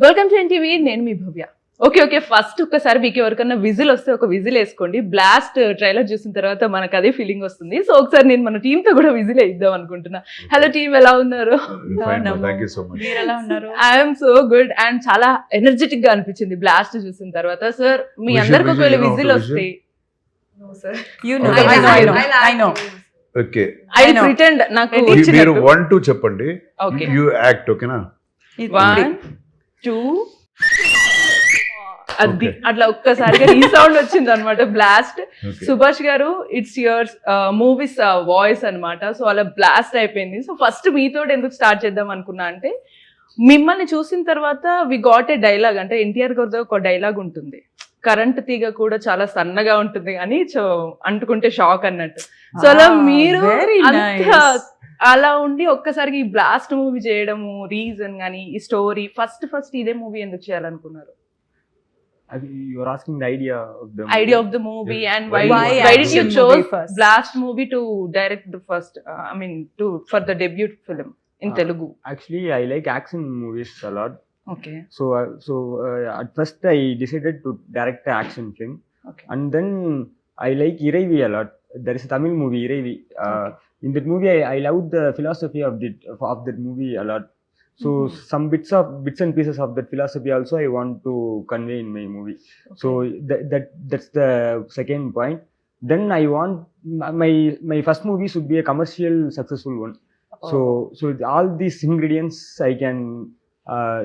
Welcome to NTV, నేను మీ భవ్య. Okay first ఒక్కసారి మీకు ఎవరికన్నా విజిల్ వస్తే ఒక విజిల్ వేసుకోండి. బ్లాస్ట్ ట్రైలర్ చూసిన తర్వాత మనకు అదే ఫీలింగ్ వస్తుంది. సో ఒకసారి నేను మన టీమ్ తో కూడా విజిల్ ఇద్దాం అనుకుంటున్నా. హలో టీమ్, ఎలా ఉన్నారు? ఐఎమ్ సో గుడ్ అండ్ చాలా ఎనర్జెటిక్ గా అనిపించింది బ్లాస్ట్ చూసిన తర్వాత. సార్ మీ అందరికి ఒకవేళ విజిల్ వస్తే ఓకే ఐ ప్రిటెండ్ నాకు మీరు 1 2 చెప్పండి. Okay you act. ఓకేనా? 1 2 అది అట్లా ఒక్కసారిగా ఈ సౌండ్ వచ్చింది అనమాట. బ్లాస్ట్. సుభాష్ గారు, ఇట్స్ యువర్ మూవీస్ వాయిస్ అన్నమాట. సో అలా బ్లాస్ట్ అయిపోయింది. సో ఫస్ట్ మీతో ఎందుకు స్టార్ట్ చేద్దాం అనుకున్నా అంటే, మిమ్మల్ని చూసిన తర్వాత వి గాట్ ఏ డైలాగ్. అంటే ఎన్టీఆర్ గారితో ఒక డైలాగ్ ఉంటుంది, కరెంట్ తీగ కూడా చాలా సన్నగా ఉంటుంది అని, సో అంటుకుంటే షాక్ అన్నట్టు. సో అలా మీరు అలా ఉండి ఒక్కసారికి ఈ బ్లాస్ట్ మూవీ చేయడము రీజన్ కానీ ఈ స్టోరీ, ఫస్ట్ ఇదే మూవీ ఎందుకు చేయాలనుకున్నారు? You are asking the idea of the movie and Why why did you action chose movie first? blast movie to direct the first for the debut film in Telugu? Actually, I like action movies a lot. Okay. So at first I decided to direct an action film, Okay. and then I like Iraivi a lot. There is a Tamil movie Iraivi. In that movie, I loved the philosophy of that movie a lot. So some bits and pieces of that philosophy also I want to convey in my movie. So that's the second point. Then I want my first movie should be a commercial successful one. So all these ingredients I can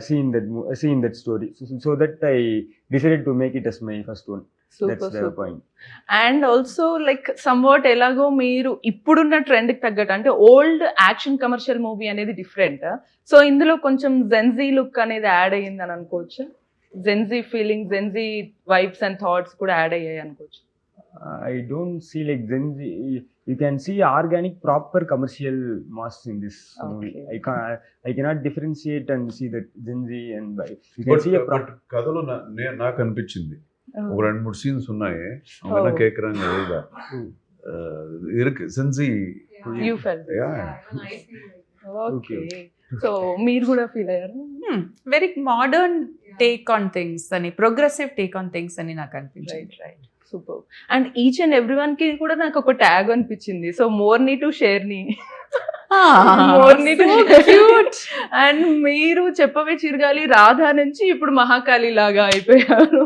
see in that story. So that I decided to make it as my first one. That's the point. And also like somewhat ఎలాగో మీరు ఇప్పుడున్న trend కి తగ్గట్టు, అంటే old action commercial movie అనేది different. So ఇందులో కొంచెం Gen Z look అనేది యాడ్ అయ్యిందని అనుకోవచ్చు. Gen Z feeling, Gen Z vibes and thoughts కూడా యాడ్ అయ్యాయి అనుకోవచ్చు. I don't see like Gen Z. You can see organic, proper commercial mass in this movie. I cannot differentiate and see that Gen Z and you can see a proper. కథలో నాకు అనిపించింది ఒక 2-3 scenes ఉన్నాయి. అవన్నీ కేకరంగా ఏదా ఇருக்கு సెన్సి you felt. Yeah. Okay. So మీరు కూడా ఫీల్ అయ్యారు? Very modern take on things అని, ప్రోగ్రెసివ్ టేక్ ఆన్ థింగ్స్ అని నాకు అనిపించింది. Right. Super. And each and every one కి కూడా నాకు ఒక ట్యాగ్ అనిపించింది. So morni to sherni, morni to cute. And మీరు చెప్పవే చిరగాలి రాధా నుంచి ఇప్పుడు మహాకాళి లాగా అయిపోయారు.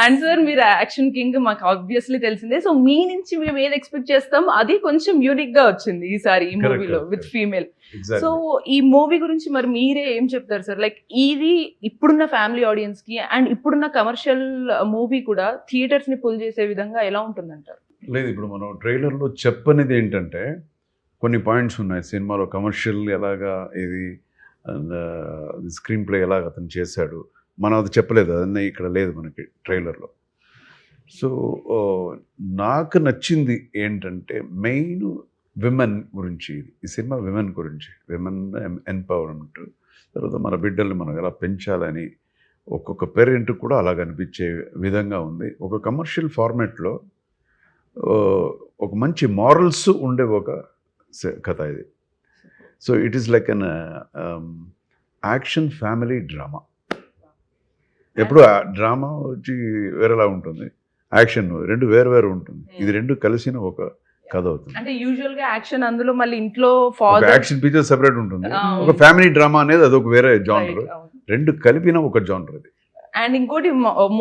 అండ్ సార్ మీరు యాక్షన్ కింగ్, మాకు ఆబ్వియస్లీ తెలిసిందే. సో మీ నుంచి మేము ఏది ఎక్స్పెక్ట్ చేస్తాం అది కొంచెం యూనిక్ గా వచ్చింది ఈసారి ఈ మూవీలో విత్ ఫీమేల్. సో ఈ మూవీ గురించి మరి మీరే ఏం చెప్తారు సార్? లైక్ ఇది ఇప్పుడున్న ఫ్యామిలీ ఆడియన్స్ కి అండ్ ఇప్పుడున్న కమర్షియల్ మూవీ కూడా థియేటర్స్ ని పుల్ చేసే విధంగా ఎలా ఉంటుందంటారు? లేదు, ఇప్పుడు మనం ట్రైలర్లో చెప్పనిది ఏంటంటే కొన్ని పాయింట్స్ ఉన్నాయి సినిమాలో. కమర్షియల్ ఎలాగా ఇది అండ్ స్క్రీన్ ప్లే ఎలాగ అతను చేశాడు, మనం అది చెప్పలేదు. అదన్నీ ఇక్కడ లేదు మనకి ట్రైలర్లో. సో నాకు నచ్చింది ఏంటంటే మెయిన్ విమెన్ గురించి. ఈ సినిమా విమెన్ గురించి, విమెన్ ఎంపవర్మెంట్, తర్వాత మన బిడ్డల్ని మనం ఎలా పెంచాలని ఒక్కొక్క పేరెంట్ కూడా అలాగ అనిపించే విధంగా ఉంది. ఒక కమర్షియల్ ఫార్మాట్లో ఒక మంచి మారల్స్ ఉండే ఒక కథ ఇది. So it is like an action family drama. ఎప్పుడు డ్రామా వచ్చి వేరేలా ఉంటుంది, యాక్షన్ రెండు వేరు ఉంటుంది. ఇది రెండు కలిసిన ఒక కథ అవుతుంది. అంటే యూజువల్ గా యాక్షన్ అందులో మళ్ళీ ఇంట్లో ఫాదర్ యాక్షన్ ఫీచర్ సెపరేట్ ఉంటుంది, ఒక ఫ్యామిలీ డ్రామా అనేది అదొక వేరే జానర్. రెండు కలిపిన ఒక జానర్ అది. అండ్ ఇంకోటి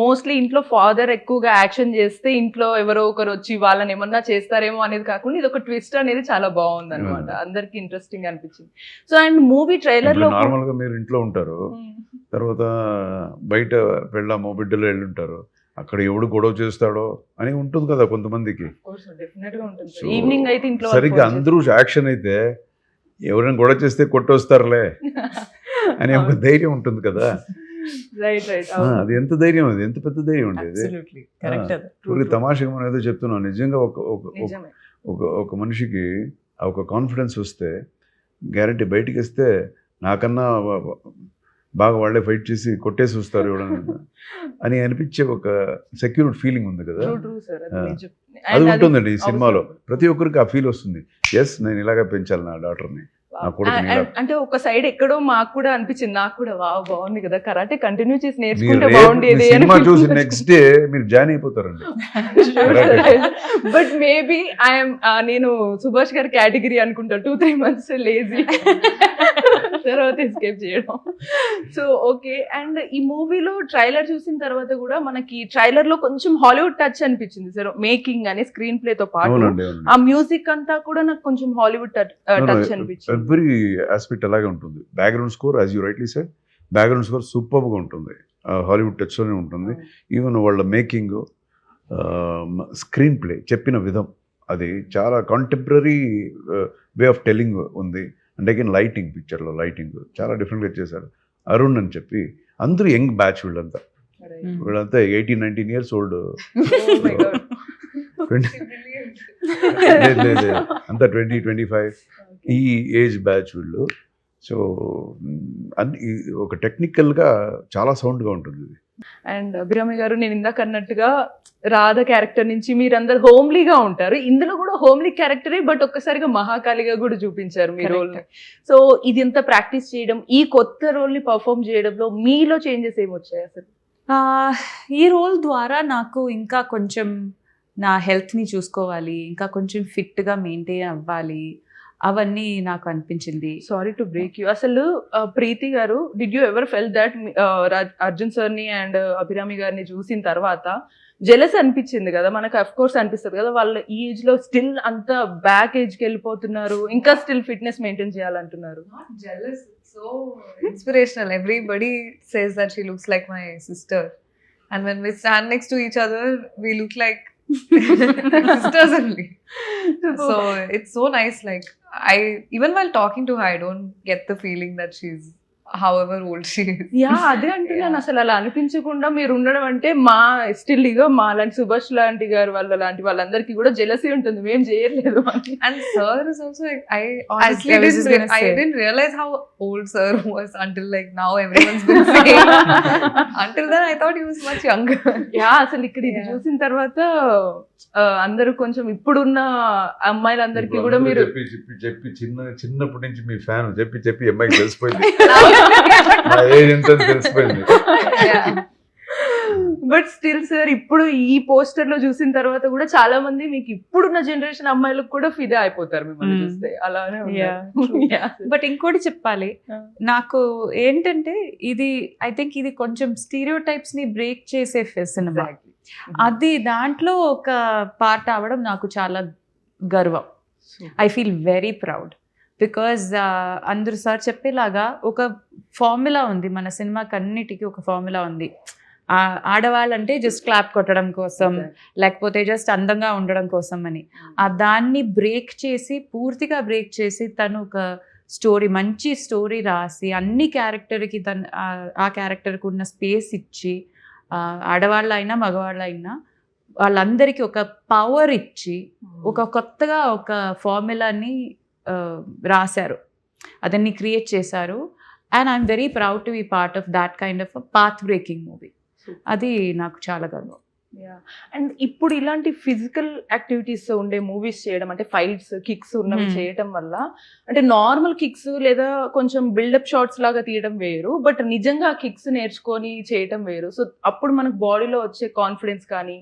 మోస్ట్లీ ఇంట్లో ఫాదర్ ఎక్కువగా యాక్షన్ చేస్తే ఇంట్లో ఎవరో ఒకరు వచ్చి వాళ్ళని ఏమన్నా చేస్తారేమో అనేది కాకుండా ఇది ఒక ట్విస్ట్ అనేది చాలా బాగుంది అనమాట. అందరికి ఇంట్రెస్టింగ్ అనిపించింది. సో అండ్ మూవీ ట్రైలర్ లో నార్మల్ గా మీరు ఇంట్లో ఉంటారు, తర్వాత బయట పెళ్ళామో బిడ్డలు వెళ్ళి ఉంటారు, అక్కడ ఎవడు గొడవ చేస్తాడో అని ఉంటుంది కదా కొంతమందికి. ఈవినింగ్ అయితే ఇంట్లో సరిగ్గా అందరూ యాక్షన్ అయితే ఎవరైనా గొడవ చేస్తే కొట్టొస్తారులే అని ఒక ధైర్యం ఉంటుంది కదా. రైట్. అది ఎంత ధైర్యం, అది ఎంత పెద్ద ధైర్యం ఉండేది. తమాషగా మనం ఏదో చెప్తున్నాం, నిజంగా ఒక మనిషికి ఒక కాన్ఫిడెన్స్ వస్తే గ్యారంటీ బయటికి వస్తే నాకన్నా బాగా వాళ్ళే ఫైట్ చేసి కొట్టేసి వస్తారు ఎవడన్నా అని అనిపించే ఒక సెక్యూర్డ్ ఫీలింగ్ ఉంది కదా. అది ఉంటుందండి ఈ సినిమాలో. ప్రతి ఒక్కరికి ఆ ఫీల్ వస్తుంది, ఎస్ నేను ఇలాగే పెంచాలి నా డాటర్ని నా కొడుకు నీలా. అంటే ఒక సైడ్ ఎక్కడో మాకు కూడా అనిపించింది, నాకు కూడా వావ్ బాగుంది కదా, కరాటే కంటిన్యూ చేసి మీరు నేర్చుకుంటే రేపు బాగుండేది మీ సినిమా చూసి నెక్స్ట్ డే మీరు జాయిన్ అయిపోతారండి. బట్ మేబీ ఐఎమ్ నేను సుభాష్ గారి కేటగిరీ అనుకుంటా, 2-3 months లేజీ తర్వాత ఎస్కేప్ చేయడం. సో ఓకే, అండ్ ఈ మూవీలో ట్రైలర్ చూసిన తర్వాత కూడా మనకి ట్రైలర్ లో కొంచెం హాలీవుడ్ టచ్ అనిపించింది సార్, మేకింగ్ అని స్క్రీన్ ప్లే తో పాటు అవునండి, ఆ మ్యూజిక్ అంతా కూడా నాకు కొంచెం హాలీవుడ్ టచ్ అనిపించింది. ఎవ్రీ ఆస్పెక్ట్ అలాగే ఉంటుంది. Background score as you rightly said, background score super గా ఉంటుంది, హాలీవుడ్ టచ్ లోనే ఉంటుంది. ఈవెన్ వాళ్ళ మేకింగ్, స్క్రీన్ ప్లే, చెప్పిన విధం అది చాలా కాంటెంపరీ వే ఆఫ్ టెల్లింగ్ ఉంది. అండ్ అగైన్ లైటింగ్, పిక్చర్లో లైటింగ్ చాలా డిఫరెంట్గా చేశారు. అరుణ్ అని చెప్పి అందరూ యంగ్ బ్యాచ్ వీళ్ళంతా 18-19 years old. Oh my God. లేదు అంతా 20-25 ఈ ఏజ్ బ్యాచ్ వీళ్ళు. సో అన్ని ఒక టెక్నికల్గా చాలా సౌండ్గా ఉంటుంది ఇది. అండ్ అభిరామి గారు, నేను ఇందాక అన్నట్టుగా రాధ క్యారెక్టర్ నుంచి మీరందరు హోమ్లీగా ఉంటారు, ఇందులో కూడా హోమ్లీ క్యారెక్టరే, బట్ ఒక్కసారిగా మహాకాళిగా కూడా చూపించారు మీ రోల్ ని. సో ఇది ఎంత ప్రాక్టీస్ చేయడం, ఈ కొత్త రోల్ ని పర్ఫామ్ చేయడంలో మీలో చేంజెస్ ఏమొచ్చాయి అసలు? ఈ రోల్ ద్వారా నాకు ఇంకా కొంచెం నా హెల్త్ని చూసుకోవాలి, ఇంకా కొంచెం ఫిట్గా మెయింటైన్ అవ్వాలి, అవన్నీ నాకు అనిపించింది. సారీ టు బ్రేక్ యూ, అసలు ప్రీతి గారు, did you ever fell that Arjun సార్ని అండ్ అభిరామి గారిని చూసిన తర్వాత జెలస్ అనిపించింది కదా మనకు? అఫ్ కోర్స్ అనిపిస్తుంది కదా, వాళ్ళ ఈ ఏజ్ లో స్టిల్ అంత బ్యాక్ ఏజ్ కి వెళ్ళిపోతున్నారు, ఇంకా స్టిల్ ఫిట్నెస్ మెయింటైన్ చేయాలంటున్నారు. Not jealous, it's so inspirational. Everybody says that she looks like my sister, and when we stand next to each other we look like sisters only. So it's so nice. Like, I even while talking to her, I don't get the feeling that she's however old she is. Yeah, అదే అంటున్నాను, అసలు అలా అనిపించకుండా మీరు ఉండడం అంటే మా still ఇగో మా లాంటి సుభాష్ లాంటి గారు లాంటి వాళ్ళందరికీ కూడా జెలసీ ఉంటుంది, మేము చేయలేదు అని. And sir is also like, I Honestly, honestly I was just gonna say. didn't realize how old sir was until like now everyone's been saying. Until then I thought he was much younger. Yeah, అసలు ఇక్కడ ఇది చూసిన తర్వాత అందరూ కొంచెం ఇప్పుడున్న అమ్మాయిలందరికీ కూడా మీరు చెప్పి చిన్నప్పటి నుంచి మీ ఫ్యాన్ చెప్పి అమ్మాయికి తెలిసిపోయింది, నా ఏజ్ ఎంత అని తెలిసిపోయింది. బట్ స్టిల్ సార్, ఇప్పుడు ఈ పోస్టర్ లో చూసిన తర్వాత కూడా చాలా మంది మీకు ఇప్పుడున్న జనరేషన్ అమ్మాయిలకు కూడా ఫిదా అయిపోతారు మిమ్మల్ని చూస్తే, అలానే బట్ ఇంకోటి చెప్పాలి, నాకు ఏంటంటే ఇది ఐ థింక్ ఇది కొంచెం స్టీరియో టైప్స్ ని బ్రేక్ చేసే సినిమా, అది దాంట్లో ఒక పార్ట్ అవ్వడం నాకు చాలా గర్వం. I feel very proud, because అందరూ సార్ చెప్పేలాగా ఒక ఫార్ములా ఉంది మన సినిమాకి, అన్నిటికీ ఒక ఫార్ములా ఉంది. ఆడవాళ్ళంటే జస్ట్ క్లాప్ కొట్టడం కోసం, లేకపోతే జస్ట్ అందంగా ఉండడం కోసం అని, దాన్ని బ్రేక్ చేసి, పూర్తిగా బ్రేక్ చేసి, తను ఒక స్టోరీ, మంచి స్టోరీ రాసి, అన్ని క్యారెక్టర్కి ఆ క్యారెక్టర్కి ఉన్న స్పేస్ ఇచ్చి, ఆడవాళ్ళైనా మగవాళ్ళైనా వాళ్ళందరికీ ఒక పవర్ ఇచ్చి, ఒక కొత్తగా ఒక ఫార్ములాని రాశారు, అదన్ని క్రియేట్ చేశారు. And I'm very proud to be part of that kind of path breaking movie. అది నాకు చాలా గర్వం. అండ్ ఇప్పుడు ఇలాంటి ఫిజికల్ యాక్టివిటీస్ ఉండే మూవీస్ చేయడం, అంటే ఫైట్స్, కిక్స్ ఉన్నవి చేయడం వల్ల, అంటే నార్మల్ కిక్స్ లేదా కొంచెం బిల్డప్ షాట్స్ లాగా తీయడం వేరు, బట్ నిజంగా ఆ కిక్స్ నేర్చుకొని చేయడం వేరు. సో అప్పుడు మనకు బాడీలో వచ్చే కాన్ఫిడెన్స్ కానీ,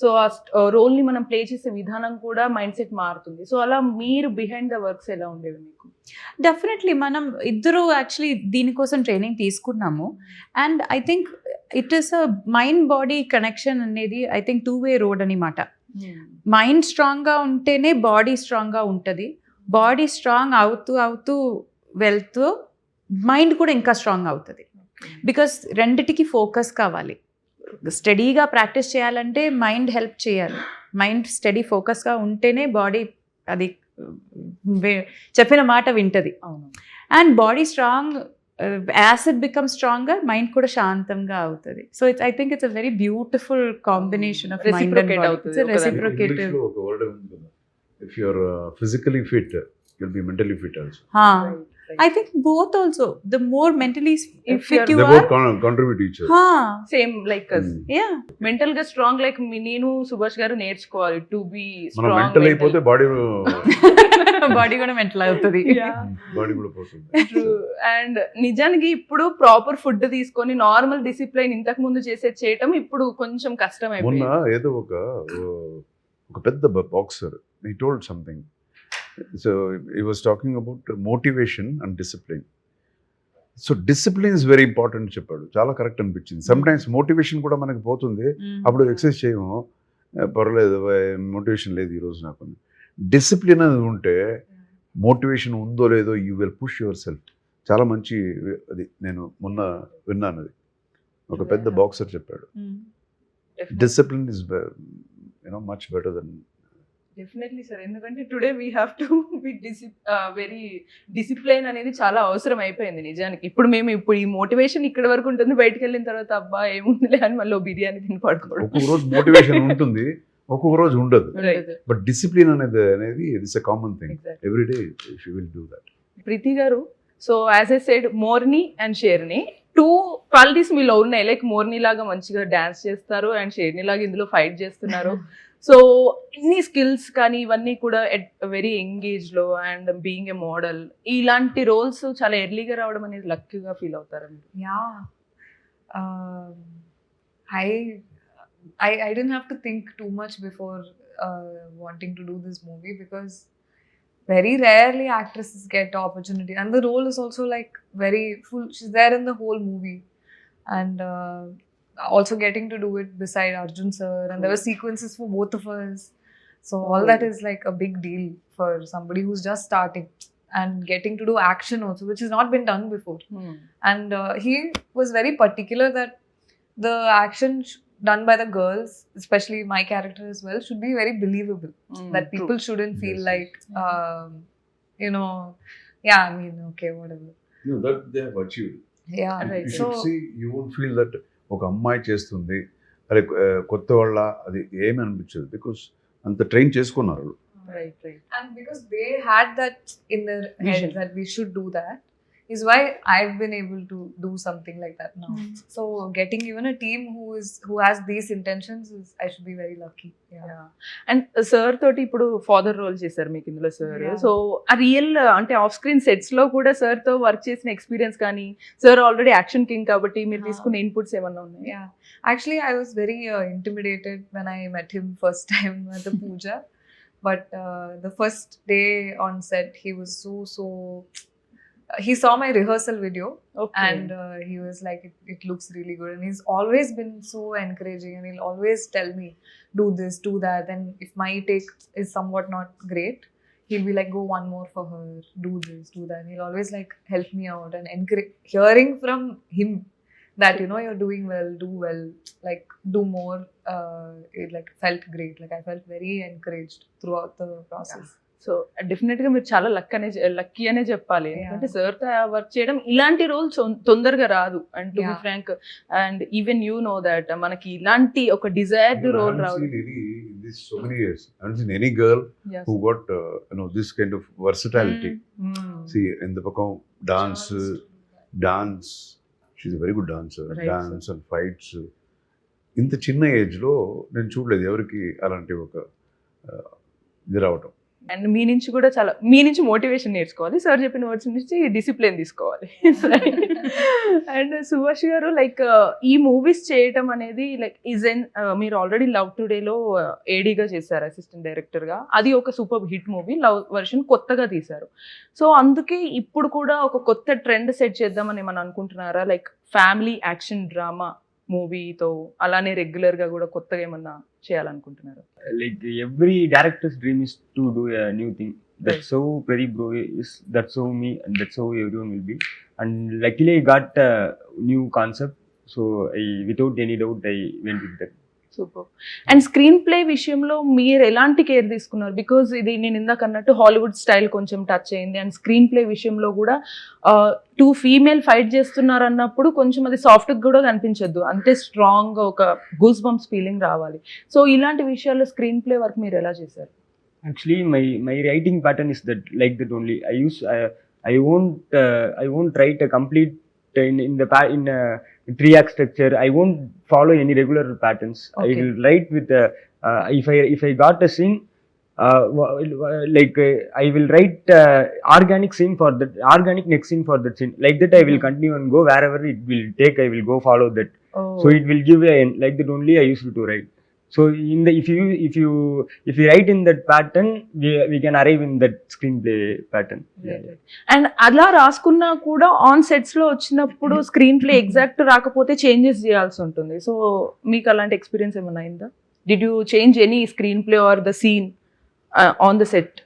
సో ఆ రోల్ని మనం ప్లే చేసే విధానం కూడా మైండ్ సెట్ మారుతుంది. సో అలా మీరు బిహైండ్ ద వర్క్స్ ఎలా ఉండేవి మీకు? డెఫినెట్లీ మనం ఇద్దరు యాక్చువల్లీ దీనికోసం ట్రైనింగ్ తీసుకున్నాము. And I think it is a mind body connection అనేది ఐ థింక్ 2-way రోడ్ అనమాట. మైండ్ స్ట్రాంగ్గా ఉంటేనే బాడీ స్ట్రాంగ్గా ఉంటుంది. బాడీ స్ట్రాంగ్ అవుతూ వెళ్తూ మైండ్ కూడా ఇంకా స్ట్రాంగ్ అవుతుంది. బికాస్ రెండిటికి ఫోకస్ కావాలి. స్టడీగా ప్రాక్టీస్ చేయాలంటే మైండ్ హెల్ప్ చేయాలి. మైండ్ స్టడీ ఫోకస్గా ఉంటేనే బాడీ అది చెప్పిన మాట వింటది. And body strong, as it become stronger, mind కూడా శాంతంగా అవుతుంది. So it's I think it's a very beautiful combination of mind and body. It's reciprocative. ఒక వర్డ్ ఉంది కదా, if you are physically fit you will be mentally fit also. I think both also. The more mentally fit you they are, both contribute each other. Same like yeah. Mental గా strong, like నేను సుభాష్ గారు నేర్చుకోవాలి to be మనం mental అయిపోతే body body కూడా mental అవుతుంది. Body కూడా పోతుంది. అండ్ నిజానికి ఇప్పుడు ప్రాపర్ ఫుడ్ తీసుకొని నార్మల్ డిసిప్లైన్ ఇంతకు ముందు చేయటం ఇప్పుడు కొంచెం కష్టం మొన్న అయిపోయింది. ఏదో ఒక పెద్ద boxer he told something. So he was talking about motivation and discipline. So discipline is very important చెప్పాడు. చాలా కరెక్ట్ అనిపించింది. సమ్ టైమ్స్ మోటివేషన్ కూడా మనకి పోతుంది, అప్పుడు ఎక్సర్సైజ్ చేయము, పర్వాలేదు మోటివేషన్ లేదు ఈరోజు నాకు. డిసిప్లిన్ అనేది ఉంటే మోటివేషన్ ఉందో లేదో you will push your self. చాలా మంచి అది నేను మొన్న విన్నాను. అది ఒక పెద్ద బాక్సర్ చెప్పాడు. Discipline is much better than. Definitely sir, ఎందుకంటే today we have to be very discipline అనేది చాలా అవసరం అయిపోయింది నిజానికి. ఇప్పుడు ఈ మోటివేషన్ ఇక్కడ వరకు ఉంటుంది, బయటకు వెళ్ళిన తర్వాత అబ్బా ఏముందిలే అని మళ్ళీ బిర్యానీ తిని పడుకోవడం. ఒక్కొక్క రోజు మోటివేషన్ ఉంటుంది, ఒక్కొక్క రోజు ఉండదు. బట్ డిసిప్లిన్ అనేది it's a common thing. Every day you will do that. Preethi garu, so as I said morni and sherni 2 qualities మీలో ఉన్నాయి. లైక్ మోర్ని లాగా మంచిగా డాన్స్ చేస్తారు అండ్ షేర్ని లాగా ఇందులో ఫైట్ చేస్తున్నారు. సో ఇన్ని స్కిల్స్ కానీ ఇవన్నీ కూడా వెరీ ఎంగేజ్ లో అండ్ బీయింగ్ ఎ మోడల్, ఇలాంటి రోల్స్ చాలా ఎర్లీగా రావడం అనేది లక్కీగా ఫీల్ అవుతారు. Yeah. I didn't have to think too much before wanting to do this movie, because very rarely actresses get opportunity, and the role is also like very full. She's there in the whole movie, and also getting to do it beside Arjun sir, and there were sequences for both of us. So all that is like a big deal for somebody who's just starting, and getting to do action also, which has not been done before. And he was very particular that the action done by the girls, especially my character as well, should be very believable. That people shouldn't feel Yes, like yeah, I mean, okay, whatever. That they have achieved. Yeah, Right. You so should see, you won't feel that ఒక అమ్మాయి చేస్తుంది అరే కొత్త వాళ్ళ అది ఏమి అనిపించదు, because అంత ట్రైన్ చేసుకున్నారు. Right. and because they had that in their Vision. head that we should do that, is why I've been able to do something like that now. So getting even a team who has these intentions is, I should be very lucky. Yeah. And sir తోటి ఇప్పుడు father role చేశారు మీకు ఇందులో sir. Yeah. So ఆ real అంటే off screen sets లో కూడా sir తో వర్క్ చేసిన ఎక్స్పీరియన్స్ కానీ, సార్ ఆల్రెడీ యాక్షన్ కింగ్ కాబట్టి మీరు తీసుకున్న ఇన్పుట్స్ ఏమన్నా ఉన్నాయి? Yeah. Actually, I was very intimidated when I met him first time at the puja. But the first day on set, he was so he saw my rehearsal video, and he was like, it looks really good. And he's always been so encouraging, and he'll always tell me, do this, do that. And if my take is somewhat not great, he'll be like, go one more for her, do this, do that. And he'll always like help me out and encourage. Hearing from him that you're doing well, do well, like do more, it like felt great. Like I felt very encouraged throughout the process. So definite గా మీరు చాలా lucky అనే చెప్పాలి. ఎందుకంటే sir తో work చేయడం ఇలాంటి role తొందరగా రాదు. And to be frank, and even you know that మనకి ఇలాంటి ఒక డిజైర్డ్ రోల్ రావడం. So many years I haven't seen any girl who got this kind of versatility. See, in the pakam dance, she's a very good dancer. Right, dance and fights. ఇంత చిన్న age లో నేను చూడలేదు ఎవరికి అలాంటి ఒక ఇది రావటం. అండ్ మీ నుంచి మోటివేషన్ నేర్చుకోవాలి, సార్ చెప్పిన వర్డ్స్ నుంచి డిసిప్లిన్ తీసుకోవాలి. అండ్ సుభాష్ గారు, లైక్ ఈ మూవీస్ చేయటం అనేది లైక్ మీరు ఆల్రెడీ లవ్ టుడేలో ఏడీగా చేశారు, అసిస్టెంట్ డైరెక్టర్ గా. అది ఒక super hit movie, love version కొత్తగా తీశారు. సో అందుకే ఇప్పుడు కూడా ఒక కొత్త ట్రెండ్ సెట్ చేద్దామని ఏమని అనుకుంటున్నారా? లైక్ ఫ్యామిలీ యాక్షన్ డ్రామా మూవీతో అలానే రెగ్యులర్ గా కూడా కొత్తగా ఏమన్నా చేయాలనుకుంటున్నారు? Like every director's dream is to do a new thing. That's how Pradeep bro is, that's how me, and that's how everyone will be. And luckily I got a new concept, so without any doubt I went with that. Super. And screen play విషయంలో మీరు ఎలాంటి care తీసుకున్నారు? Because ఇది నేను ఇందాక అన్నట్టు Hollywood style కొంచెం touch అయింది. అండ్ స్క్రీన్ ప్లే విషయంలో కూడా 2 ఫీమేల్ ఫైట్ చేస్తున్నారు అన్నప్పుడు కొంచెం అది సాఫ్ట్ కూడా కనిపించద్దు, అంతే స్ట్రాంగ్ ఒక గూస్ బంప్స్ ఫీలింగ్ రావాలి. సో ఇలాంటి విషయాల్లో స్క్రీన్ ప్లే వర్క్ మీరు ఎలా చేశారు? Actually my writing pattern is that like that only. I won't write a complete in a triac structure. I won't follow any regular patterns. Okay. I will write with if I got a scene, like I will write organic scene for that, organic next scene for that scene. Like that, I will continue and go wherever it will take. I will go follow that. So it will give a like that only. I used to write. So in the if you write in that pattern, we can arrive in that screenplay pattern. And అలా రాసుకున్నా కూడా on sets లో వచ్చినప్పుడు screenplay exact రాకపోతే changes చేయాల్సి ఉంటుంది. So మీకు అలాంటి ఎక్స్పీరియన్స్ ఏమైనా అయిందా? Did you change any screenplay or the scene on the set?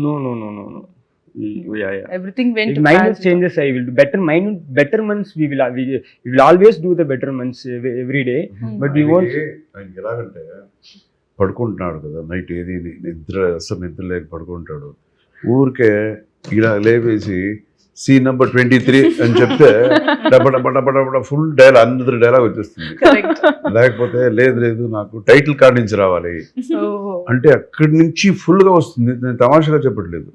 No. Yeah. Everything went Minor changes I will do. Betterments we will always do the betterments every day. But we won't. ఆయనకి ఎలాగంటే పడుకుంటున్నాడు కదా night, ఏది అసలు నిద్ర లేక పడుకుంటాడు, ఊరికే ఇలా లేవేసి సీన్ నెంబర్ 23 అని చెప్తే డబ్బ ఫుల్ డైలాగ్, అందరి డైలాగ్ వచ్చేస్తుంది. లేకపోతే లేదు నాకు టైటిల్ కార్డ్ నుంచి రావాలి అంటే అక్కడి నుంచి ఫుల్ గా వస్తుంది. నేను తమాషాగా చెప్పట్లేదు,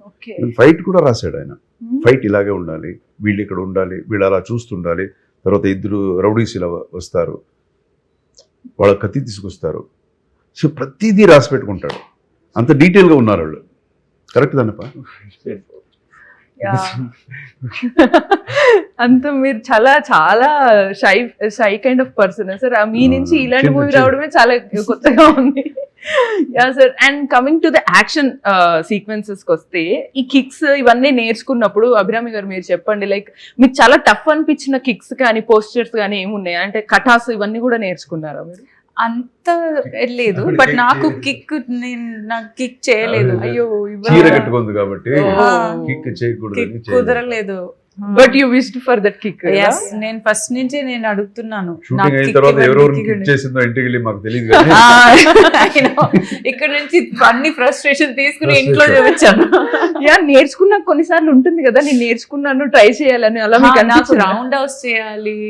ఫైట్ కూడా రాశాడు ఆయన. ఫైట్ ఇలాగే ఉండాలి, వీళ్ళు ఇక్కడ ఉండాలి, వీళ్ళు అలా చూస్తుండాలి, తర్వాత ఇద్దరు రౌడీస్ ఇలా వస్తారు, వాళ్ళ కత్తి తీసుకొస్తారు. సో ప్రతిదీ రాసి పెట్టుకుంటాడు, అంత డీటెయిల్గా ఉన్నారు వాళ్ళు. కరెక్ట్ దానిపా? అంత మీరు చాలా చాలా shy kind of person sir. మీ నుంచి ఇలాంటి మూవీ రావడమే చాలా కొత్తగా ఉంది. Yeah sir. And coming to the action sequences కి వస్తే, ఈ కిక్స్ ఇవన్నీ నేర్చుకున్నప్పుడు అభిరామి గారు మీరు చెప్పండి, లైక్ మీకు చాలా టఫ్ అనిపించిన కిక్స్ కానీ పోస్చర్స్ కానీ ఏమున్నాయి? అంటే కటాస్ ఇవన్నీ కూడా నేర్చుకున్నారా మీరు? అంత లేదు, బట్ నాకు కిక్ కిక్ చేయలేదు. అయ్యో, చీర కట్టుకుంది కాబట్టి కిక్ చేయకూడదు, కిక్ కుదరలేదు. But you wished for that kick. yes, నేను ఫస్ట్ నుంచి నేను అడుగుతున్నాను. షూటింగ్ అయిన తర్వాత ఎవరెవరు కిక్ చేసిందో ఇంటికి వెళ్ళి మాకు తెలియదు కానీ ఇక్కడ నుంచి అన్ని ఫ్రస్ట్రేషన్ తీసుకుని ఇంట్లో చూపించాను. యా, నేర్చుకున్నా కొన్నిసార్లు ఉంటుంది కదా, నేను నేర్చుకున్నాను ట్రై చేయాలని. అలా మీకు నాకు రౌండ్ హౌస్ చేయాలి,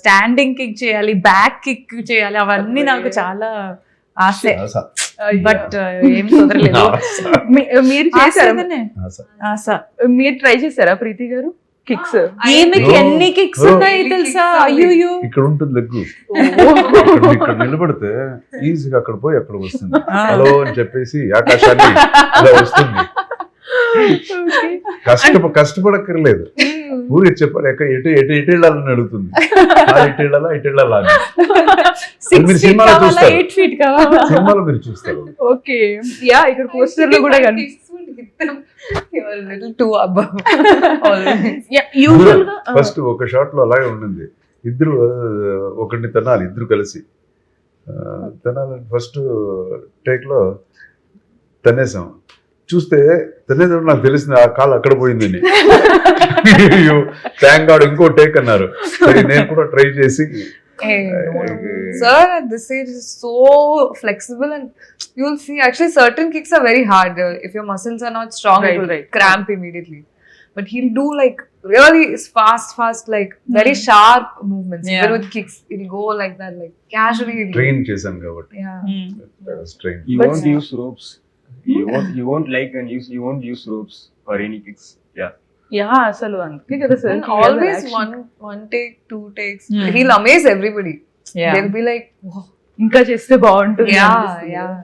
స్టాండింగ్ కిక్ చేయాలి, బ్యాక్ కిక్ చేయాలి, అవన్నీ నాకు చాలా ఆశ. బట్ ఏం కుదరలేదు. మీరు చేశారా? ఆశ. మీరు ట్రై చేశారా ప్రీతి గారు కిక్స్? ఈమెకి ఎన్ని కిక్స్ ఉన్నాయి తెలుసా? అయ్యో, ఇక్కడ ఉంటుంది లెగ్గు, ఇక్కడ నిలబడితే ఈజీగా అక్కడ పోయి అక్కడ వస్తుంది. హలో అని చెప్పేసి ఆకాశాన్ని ఇలా వస్తుంది. కష్టపడక్కర్లేదు, ఊరికి చెప్పాలి ఎక్కడ ఎటు వెళ్ళాలని అడుగుతుంది. ఎటు వెళ్ళాలా అని మీరు సినిమాలో చూస్తారు, సినిమాలో మీరు చూస్తారు. ఓకే, యా, ఇక్కడ పోస్టర్ లో కూడా ఫస్ట్ ఒక షాట్ లో అలాగే ఉండింది. ఇద్దరు ఒకరిని తినాలి, ఇద్దరు కలిసి తినాలని ఫస్ట్ టేక్ లో తినేసాం. చూస్తే తినేటప్పుడు నాకు తెలిసింది ఆ కాలు అక్కడ పోయిందని. థ్యాంక్ గాడ్ ఇంకో టేక్ అన్నారు. నేను కూడా ట్రై చేసి. Sir, at this age is so flexible, and you'll see actually certain kicks are very hard. If your muscles are not strong, it will cramp immediately. But he'll do like really fast, like very sharp movements. Even with kicks, he'll go like that, like casually. Train చేశాం కాబట్టి. You won't use ropes. You won't use ropes for any kicks. Yeah, అసలు అందుకే కదా sir. Always one take, 2 takes. He'll amaze everybody. They'll be like, wow, ఇంకా చేస్తే బాగుంటుంది.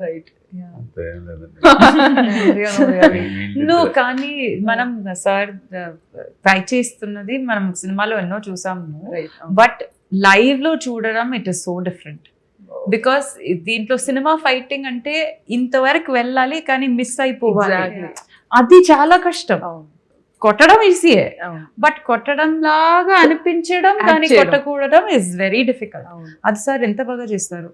Right. నువ్వు కానీ మనం సార్ ట్రై చేస్తున్నది మనం సినిమాలో ఎన్నో చూసాము, బట్ లైవ్ లో చూడడం it is so different. Because దీంట్లో సినిమా ఫైటింగ్ అంటే ఇంతవరకు వెళ్ళాలి కానీ మిస్ అయిపోవాలి, అది చాలా కష్టం. కొట్టడం ఈజీయే, బట్ కొట్టడం లాగా అనిపించడం కానీ కొట్టకూడడం ఇస్ వెరీ డిఫికల్ట్. అది సార్ ఎంత బాగా చేస్తారు.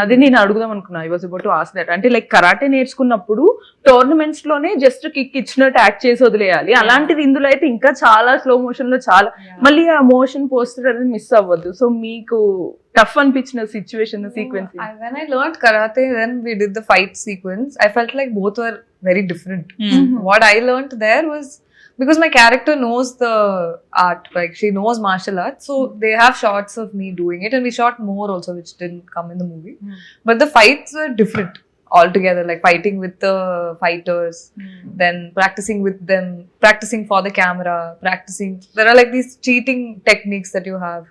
అది నేను అడుగుదాం అనుకున్నా. I was about to ask that. అంటే లైక్ కరాటే నేర్చుకున్నప్పుడు టోర్నమెంట్స్ లోనే జస్ట్ కిక్ ఇచ్చినట్టు యాక్ట్ చేసి వదిలేయాలి. అలాంటిది ఇందులో అయితే ఇంకా చాలా స్లో మోషన్ లో చాలా మళ్ళీ ఆ మోషన్ పోస్టర్ అనేది మిస్ అవ్వద్దు. సో మీకు టఫ్ అనిపించిన situation sequence? When I learned karate, then we did the fight sequence. I felt like both were very different. What I learned there was, because my character knows the art, like she knows martial arts, so they have shots of me doing it, and we shot more also, which didn't come in the movie. But the fights were different altogether, like fighting with the fighters, then practicing with them, practicing for the camera, practicing. There are like these cheating techniques that you have,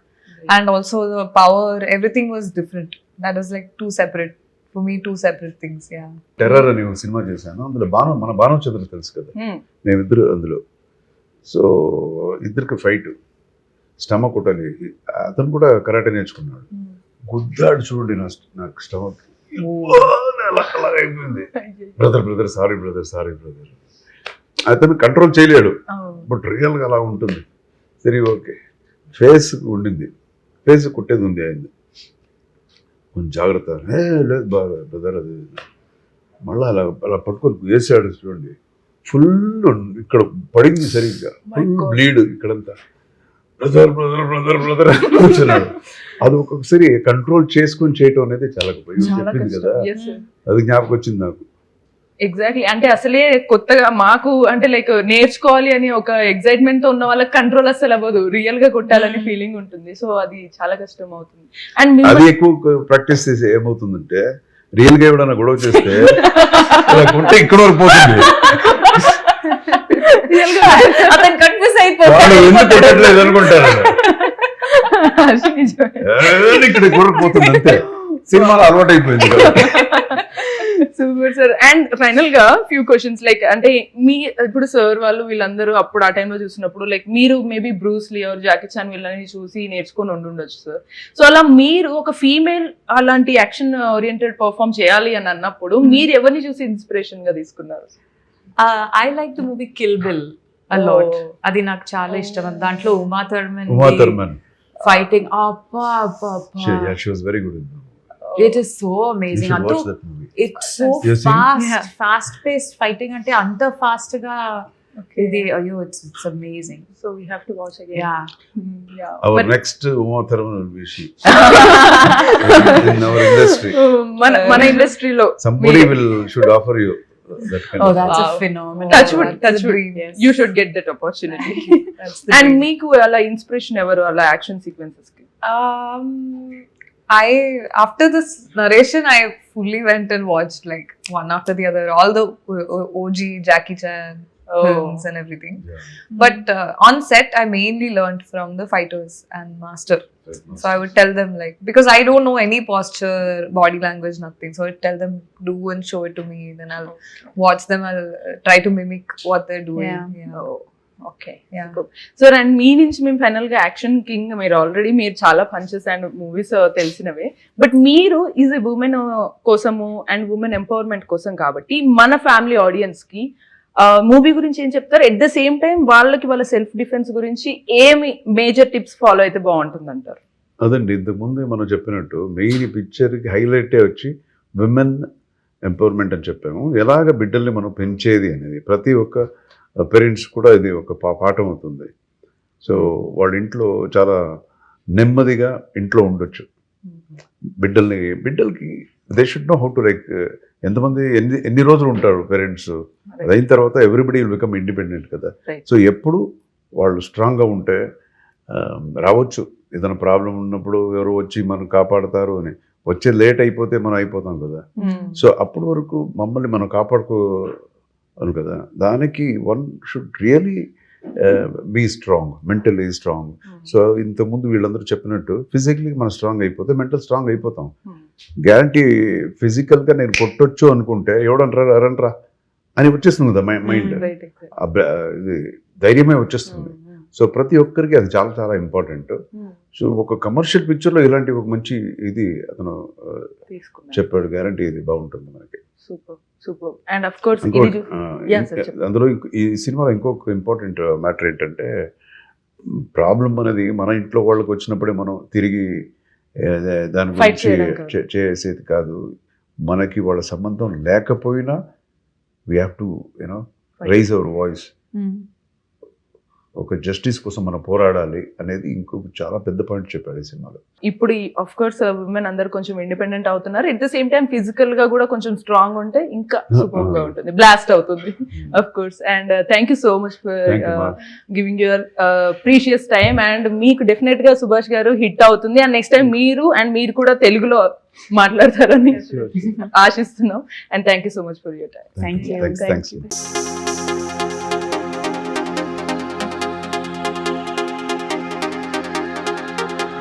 and also the power. Everything was different. That was like 2 separate for me, two separate things. Yeah. Terror అని ఒక cinema చేశాను. అందులో మన భానుచంద్ర తెలుసు కదా, మేమిద్దరు అందులో. So ఇద్దరికి fight, stomach కొట్టాలి. అతను కూడా కరాటే నేర్చుకున్నాడు. గుద్దాడు చూడండి నాకు స్టమక్, అలా అయిపోయింది. Brother sorry brother. అతను కంట్రోల్ చేయలేడు, బట్ రియల్గా అలా ఉంటుంది. సరే ఓకే, ఫేస్ ఉండింది, ఫేస్ కుట్టేది ఉంది అయింది, కొంచెం జాగ్రత్త. లేదు బాగా బ్రదర్, అది మళ్ళీ అలా పట్టుకొని వేసాడు చూడండి, ఫుల్ ఇక్కడ పడింది సరిగ్గా, ఫుల్ బ్లీడ్ ఇక్కడంతా. బ్రదర్ కూర్చున్నాడు. అది ఒక్కొక్కసారి కంట్రోల్ చేసుకొని చేయటం అనేది చాలా చెప్పింది కదా, అది జ్ఞాపకం వచ్చింది నాకు. ఎగ్జాక్ట్లీ. అంటే అసలే కొత్తగా మాకు అంటే లైక్ నేర్చుకోవాలి అని ఒక ఎక్సైట్మెంట్ తో ఉన్న వాళ్ళకి కంట్రోల్ అసలు అవ్వదు, రియల్ గా కొట్టాలని ఫీలింగ్ ఉంటుంది. సో అది చాలా కష్టం అవుతుంది. అండ్ అది ఎక్కువ ప్రాక్టీస్ చేసి ఏమవుతుందంటే, రియల్ గా ఎవడన్నా గొడవ చేస్తే ఉంటే ఇక్కడ వరకు పోతుంది. అతను కన్ఫ్యూజ్ వాళ్ళు ఎందుకు కొట్టట్లేదు అనుకుంటారు, ఇక్కడ గొడవ పోతుంది అంతే. సినిమాలో అలవాటు అయిపోయింది. Super sir. అండ్ ఫైనల్ గా ఫ్యూ క్వశ్చన్స్, లైక్ అంటే మీ ఇప్పుడు సార్ వాళ్ళు వీళ్ళందరూ అప్పుడు ఆ టైంలో చూసినప్పుడు లైక్ మీరు maybe Bruce Lee or Jackie Chan వీళ్ళని చూసి నేర్చుకొని ఉండుండొచ్చు సార్. సో అలా మీరు ఒక ఫీమేల్ అలాంటి యాక్షన్ ఓరియంటెడ్ పర్ఫామ్ చేయాలి అని అన్నప్పుడు మీరు ఎవరిని చూసి ఇన్స్పిరేషన్ గా తీసుకున్నారు? I like the movie Kill Bill a lot. అది నాకు చాలా ఇష్టం. దాంట్లో Uma Thurman fighting, she was very good in that. It is so amazing. You should watch that movie. It's so fast paced fighting ante anta fast ga idi ayo it's amazing. So we have to watch again. Yeah. Our next Uma Thurman will be she. In our industry. మన ఇండస్ట్రీలో Somebody should offer you that kind of. That's Wow. a phenomenal. Touch wood. Yes. You should get that opportunity. And మీకు అలా inspiration ఎవరు అలా action sequences కి? After this narration, I fully went and watched like one after the other, all the OG Jackie Chan films and everything. Yeah. But on set, I mainly learned from the fighters and master. So I would tell them like, because I don't know any posture, body language, nothing. So I would tell them, do and show it to me. Then I'll watch them. I'll try to mimic what they're doing. Yeah. Okay. Yeah. So and మీ నుంచి మేము final గా action king, మీరు చాలా punches and movies తెలిసినవే, but మీరు is a women కోసము and women empowerment కోసం కాబట్టి మన ఫ్యామిలీ ఆడియన్స్ కి మూవీ గురించి ఏం చెప్తారు? ఎట్ ద సేమ్ టైం వాళ్ళకి వాళ్ళ సెల్ఫ్ డిఫెన్స్ గురించి ఏమి మేజర్ టిప్స్ ఫాలో అయితే బాగుంటుంది అంటారు? అదండి, ఇంతకుముందు మనం చెప్పినట్టు మెయిన్ పిక్చర్కి హైలైటే వచ్చి విమెన్ ఎంపవర్మెంట్ అని చెప్పాము. ఎలాగ బిడ్డల్ని మనం పెంచేది అనేది ప్రతి ఒక్క పేరెంట్స్ కూడా ఇది ఒక పాఠం అవుతుంది. సో వాళ్ళ ఇంట్లో చాలా నెమ్మదిగా ఇంట్లో ఉండొచ్చు. బిడ్డలకి they should know how to like, ఎంతమంది ఎన్ని రోజులు ఉంటారు పేరెంట్స్, అయిన తర్వాత ఎవ్రీబడి విల్ బికమ్ ఇండిపెండెంట్ కదా. సో ఎప్పుడు వాళ్ళు స్ట్రాంగ్గా ఉంటే రావచ్చు, ఏదైనా ప్రాబ్లం ఉన్నప్పుడు ఎవరు వచ్చి మనం కాపాడతారు అని. వచ్చే లేట్ అయిపోతే మనం అయిపోతాం కదా. సో అప్పటి వరకు మమ్మల్ని మనం కాపాడుకోవాలి కదా. దానికి one should really be strong, mentally strong. So ఇంతకుముందు వీళ్ళందరూ చెప్పినట్టు ఫిజికల్లీ మనం స్ట్రాంగ్ అయిపోతే మెంటల్ స్ట్రాంగ్ అయిపోతాం. గ్యారంటీ ఫిజికల్గా నేను కొట్టొచ్చు అనుకుంటే ఎవడంటారా అని వచ్చేస్తుంది కదా మైండ్, ఇది ధైర్యమే వచ్చేస్తుంది. సో ప్రతి ఒక్కరికి అది చాలా చాలా ఇంపార్టెంట్. సో ఒక కమర్షియల్ పిక్చర్లో ఇలాంటి ఒక మంచి ఇది అతను చెప్పాడు, గ్యారంటీ ఇది బాగుంటుంది మనకి. సూపర్. అండ్ ఆఫ్ కోర్స్ అందులో ఈ సినిమాలో ఇంకొక ఇంపార్టెంట్ మ్యాటర్ ఏంటంటే, ప్రాబ్లం అనేది మన ఇంట్లో వాళ్ళకి వచ్చినప్పుడే మనం తిరిగి దాని గురించి చేసేది కాదు. మనకి వాళ్ళ సంబంధం లేకపోయినా we have to rise hour voice. ఒక జస్టిస్ కోసం మనం పోరాడాలి అనేది ఇంకొక చాలా పెద్ద పాయింట్ చెప్పాడు ఈ సినిమాలో. ఇప్పుడు ఆఫ్ కోర్స్ విమెన్ అందరు కొంచెం ఇండిపెండెంట్ అవుతున్నారు. At the same time physical గా కూడా కొంచెం స్ట్రాంగ్ ఉంటే ఇంకా సూపర్ గా ఉంటుంది, బ్లాస్ట్ అవుతుంది of course. And thank you so much for giving your precious time. And మీకు డెఫినెట్ గా సుభాష్ గారు హిట్ అవుతుంది. అండ్ నెక్స్ట్ టైం మీరు కూడా తెలుగులో మాట్లాడతారని ఆశిస్తున్నాం. And thank you so much for your time. Thank you. Thanks.